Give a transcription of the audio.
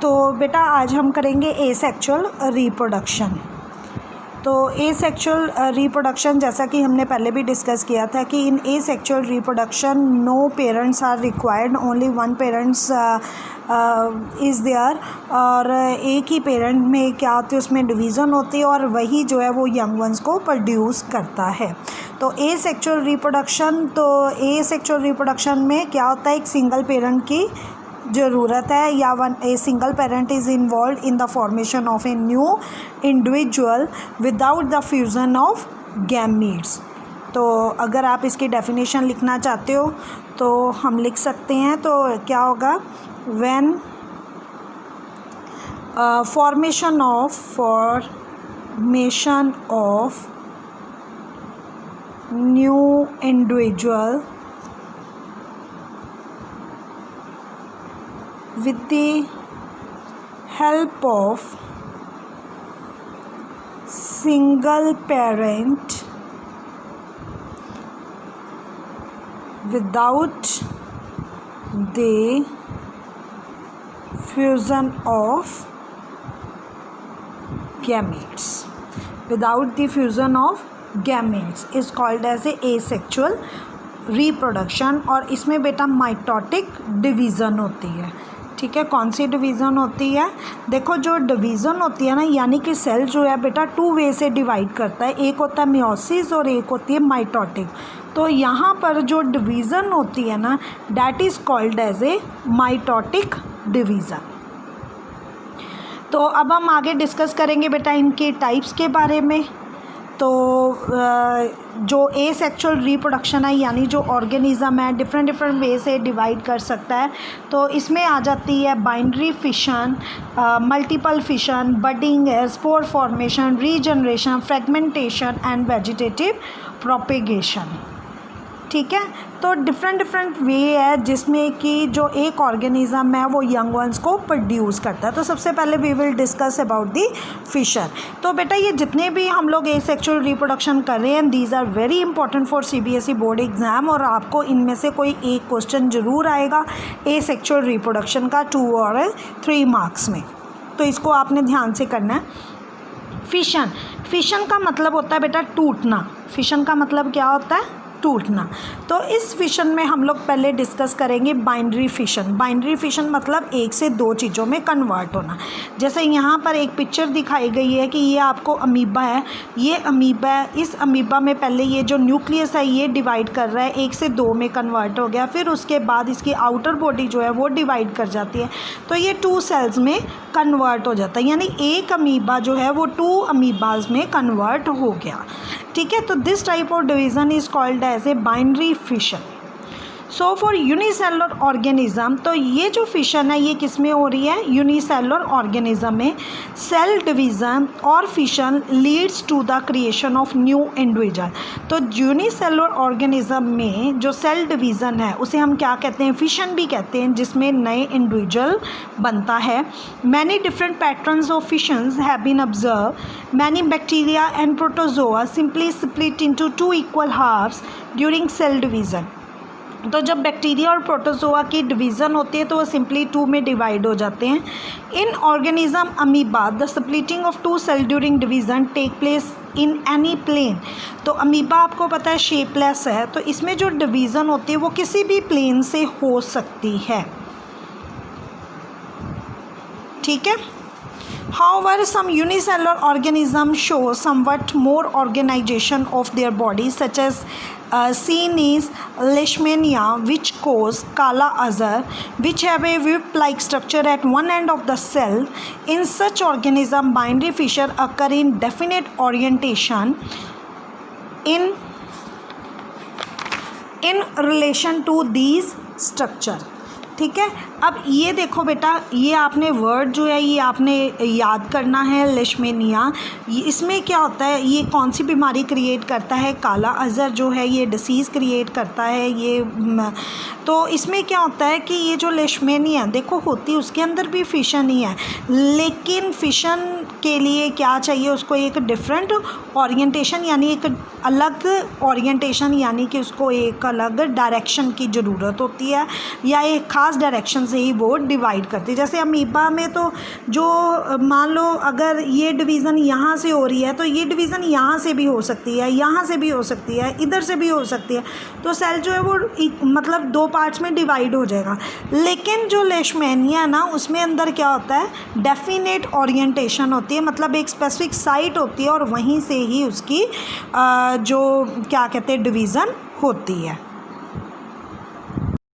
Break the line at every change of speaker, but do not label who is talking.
तो बेटा आज हम करेंगे एसेक्सुअल रिप्रोडक्शन। तो एसेक्सुअल रिप्रोडक्शन जैसा कि हमने पहले भी डिस्कस किया था कि in asexual reproduction no parents are required, only one parents is there. और एक ही पेरेंट में क्या होती है, उसमें डिवीज़न होती है और वही जो है वो यंग वंस को प्रोड्यूस करता है। तो एसेक्सुअल रिप्रोडक्शन में क्या होता है, एक सिंगल पेरेंट की ज़रूरत है या a single parent is involve in the formation of a new individual without the fusion of gametes. तो अगर आप इसकी डेफिनेशन लिखना चाहते हो तो हम लिख सकते हैं। तो क्या होगा, when formation of new individual with the help of single parent without the fusion of gametes is called as a asexual reproduction. और इसमें बेटा माइटोटिक डिवीज़न होती है। ठीक है, कौन सी डिवीज़न होती है? देखो जो डिवीज़न होती है ना, यानी कि सेल जो है बेटा टू वे से डिवाइड करता है, एक होता है मियोसिस और एक होती है माइटोटिक। तो यहाँ पर जो डिवीज़न होती है ना, that is called as a mitotic division. तो अब हम आगे डिस्कस करेंगे बेटा इनके टाइप्स के बारे में। तो जो एसेक्सुअल रिप्रोडक्शन है, यानी जो ऑर्गेनिज़म है डिफरेंट वे से डिवाइड कर सकता है। तो इसमें आ जाती है binary fission, multiple fission, budding, spore formation, regeneration, fragmentation and vegetative propagation. ठीक है, तो डिफरेंट वे है जिसमें कि जो एक ऑर्गेनिज़म है वो यंग वंस को प्रोड्यूस करता है। तो सबसे पहले we will discuss about the fission. तो बेटा ये जितने भी हम लोग एसेक्सुअल रिप्रोडक्शन कर रहे हैं, these are very important for CBSE board exam, और आपको इनमें से कोई एक क्वेश्चन ज़रूर आएगा एसेक्सुअल रिप्रोडक्शन का 2 और 3 मार्क्स में। तो इसको आपने ध्यान से करना है। फिशन का मतलब होता है बेटा टूटना। फिशन का मतलब क्या होता है? टूटना। तो इस फिशन में हम लोग पहले डिस्कस करेंगे बाइनरी फिशन मतलब एक से दो चीज़ों में कन्वर्ट होना। जैसे यहाँ पर एक पिक्चर दिखाई गई है कि ये आपको अमीबा है, ये अमीबा है। इस अमीबा में पहले ये जो न्यूक्लियस है ये डिवाइड कर रहा है, एक से दो में कन्वर्ट हो गया, फिर उसके बाद इसकी आउटर बॉडी जो है वो डिवाइड कर जाती है, तो ये 2 सेल्स में कन्वर्ट हो जाता है, यानी एक अमीबा जो है वो 2 अमीबाज में कन्वर्ट हो गया। ठीक है, तो this type of division is called as a binary fission. So for unicellular organism, तो ये जो फिशन है ये किस में हो रही है? यूनिसेलुलर ऑर्गेनिज़म में। सेल डिवीज़न और fission leads to the creation of new individual. तो यूनिसेलुलर ऑर्गेनिज़म में जो सेल डिवीज़न है उसे हम क्या कहते हैं? फिशन भी कहते हैं, जिसमें नए इंडिविजुअल बनता है। Many different patterns of fissions have been observe. Many bacteria and protozoa simply split into 2 equal halves during cell division. तो जब बैक्टीरिया और प्रोटोजोआ की डिवीज़न होती है तो वो सिंपली 2 में डिवाइड हो जाते हैं। In organism amoeba the splitting of 2 cell during division take place in any plane. तो अमीबा आपको पता है शेपलेस है, तो इसमें जो डिवीज़न होती है वो किसी भी प्लेन से हो सकती है। ठीक है, however some unicellular organisms show somewhat more organization of their bodies, such as seen is leishmania, which cause kala azar, which have a whip-like structure at one end of the cell. In such organism, binary fissure occur in definite orientation in relation to these structure. ठीक है, अब ये देखो बेटा, ये आपने word जो है ये आपने याद करना है, लेशमेनिया। इसमें क्या होता है, ये कौन सी बीमारी क्रिएट करता है? काला अज़र जो है ये डिसीज़ क्रिएट करता है। ये तो इसमें क्या होता है कि ये जो लेशमेनिया देखो होती है उसके अंदर भी फिशन ही है, लेकिन फिशन के लिए क्या चाहिए उसको? एक डिफरेंट ओरिएंटेशन, यानी एक अलग ओरिएंटेशन, यानी कि उसको एक अलग डायरेक्शन की ज़रूरत होती है, या एक ख़ास डायरेक्शन से ही वो डिवाइड करती है। जैसे अमीबा में तो जो मान लो अगर ये डिवीज़न यहाँ से हो रही है तो ये डिवीज़न यहाँ से भी हो सकती है, यहाँ से भी हो सकती है, इधर से भी हो सकती है। तो सेल जो है वो मतलब दो पार्ट्स में डिवाइड हो जाएगा। लेकिन जो लेशमैनिया ना उसमें अंदर क्या होता है, डेफिनेट ओरिएंटेशन होती है, मतलब एक स्पेसिफिक साइट होती है और वहीं से ही उसकी जो क्या कहते हैं डिवीज़न होती है।